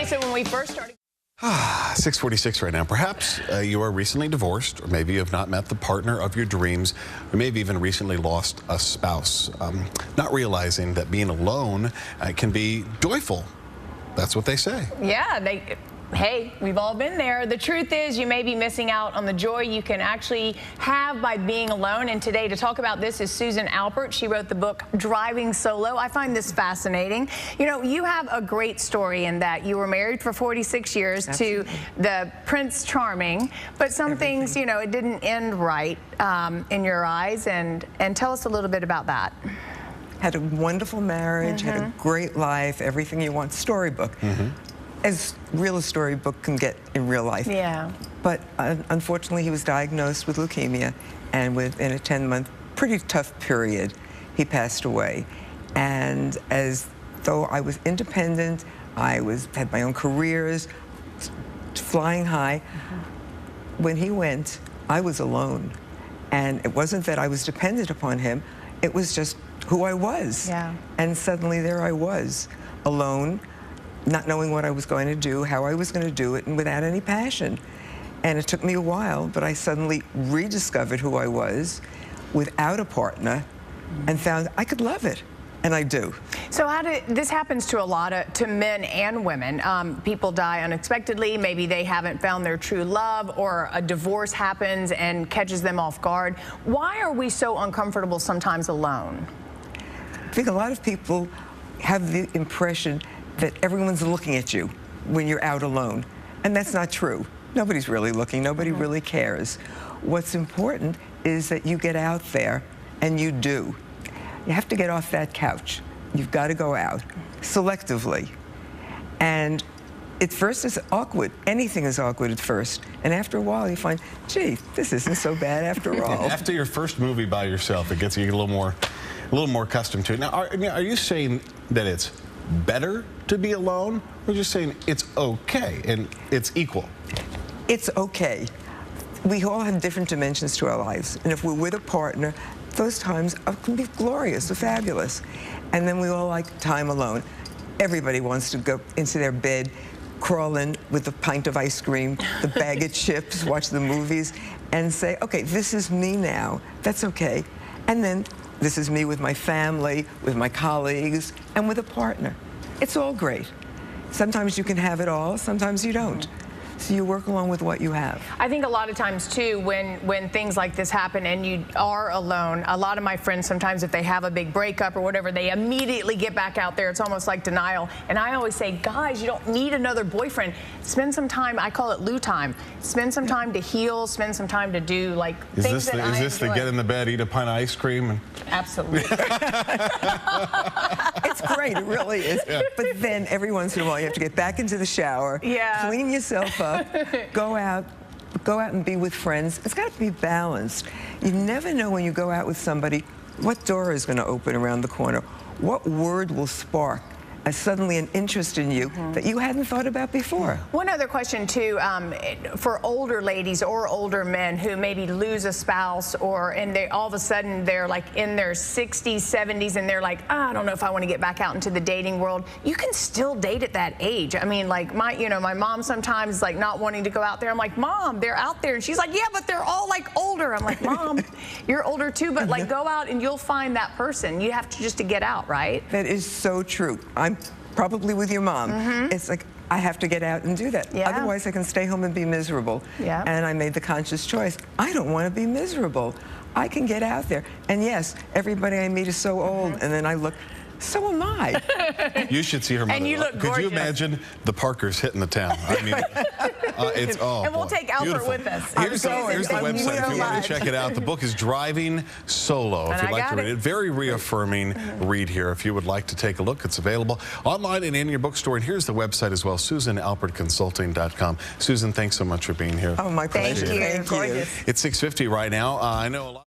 so when we first started... 6:46 right now. Perhaps you are recently divorced, or maybe you have not met the partner of your dreams, or maybe even recently lost a spouse. Not realizing that being alone can be joyful. That's what they say. Yeah, hey, we've all been there. The truth is you may be missing out on the joy you can actually have by being alone. And today to talk about this is Susan Alpert. She wrote the book Driving Solo. I find this fascinating. You know, you have a great story in that you were married for 46 years Absolutely. to the Prince Charming, but some things, you know, it didn't end right in your eyes. And tell us a little bit about that. Had a wonderful marriage, had a great life, everything you want, storybook. As real a storybook can get in real life. Yeah. But unfortunately, he was diagnosed with leukemia, and within a 10-month, pretty tough period, he passed away. And as though I was independent, had my own careers, flying high. When he went, I was alone. And it wasn't that I was dependent upon him, it was just who I was. Yeah. And suddenly there I was, alone, not knowing what I was going to do, how I was going to do it, and without any passion. And it took me a while, but I suddenly rediscovered who I was without a partner and found I could love it. And I do. So this happens to a lot of men and women. People die unexpectedly. Maybe they haven't found their true love, or a divorce happens and catches them off guard. Why are we so uncomfortable sometimes alone? I think a lot of people have the impression that everyone's looking at you when you're out alone. And that's not true. Nobody's really looking. Nobody really cares. What's important is that you get out there and you do. You have to get off that couch. You've got to go out selectively. And at first it's awkward. Anything is awkward at first. And after a while you find, gee, this isn't so bad after all. After your first movie by yourself, it gets you a little more accustomed to it. Now, are you saying that it's better to be alone, or just saying it's okay and it's equal? It's okay. We all have different dimensions to our lives, and if we're with a partner, those times can be glorious or fabulous. And then we all like time alone. Everybody wants to go into their bed, crawl in with a pint of ice cream, the bag of chips, watch the movies, and say, okay, this is me now. That's okay. And then this is me with my family, with my colleagues, and with a partner. It's all great. Sometimes you can have it all, sometimes you don't. So you work along with what you have. I think a lot of times, too, when things like this happen and you are alone, a lot of my friends sometimes, if they have a big breakup or whatever, they immediately get back out there. It's almost like denial. And I always say, guys, you don't need another boyfriend. Spend some time, I call it Lou time. Spend some time to heal, spend some time to do, like, things that I enjoy. Is this the get in the bed, eat a pint of ice cream? And... Absolutely. It's great, it really is. Yeah. But then every once in a while you have to get back into the shower, clean yourself up, go out and be with friends. It's got to be balanced. You never know when you go out with somebody what door is going to open around the corner, what word will spark suddenly an interest in you that you hadn't thought about before. One other question, too, for older ladies or older men who maybe lose a spouse, and they all of a sudden they're like in their 60s, 70s, and they're like, I don't know if I want to get back out into the dating world. You can still date at that age. I mean, like my mom sometimes is like not wanting to go out there. I'm like, Mom, they're out there. And she's like, yeah, but they're all like older. I'm like, Mom, you're older too, but like go out and you'll find that person. You have to just to get out, right? That is so true. I'm probably with your mom. It's like, I have to get out and do that. Yeah. Otherwise, I can stay home and be miserable. Yeah. And I made the conscious choice. I don't want to be miserable. I can get out there. And yes, everybody I meet is so old, and then I look, so am I. You should see her mother. And you look gorgeous. Could you imagine the Parkers hitting the town? I mean, it's all. And we'll take Alpert with us. Here's the website if you want to check it out. The book is Driving Solo. If you'd like to read it, very reaffirming read here. If you would like to take a look, it's available online and in your bookstore. And here's the website as well, SusanAlpertConsulting.com. Susan, thanks so much for being here. Oh, my pleasure. Thank you. Thank you. Gorgeous. It's 6:50 right now. I know a lot.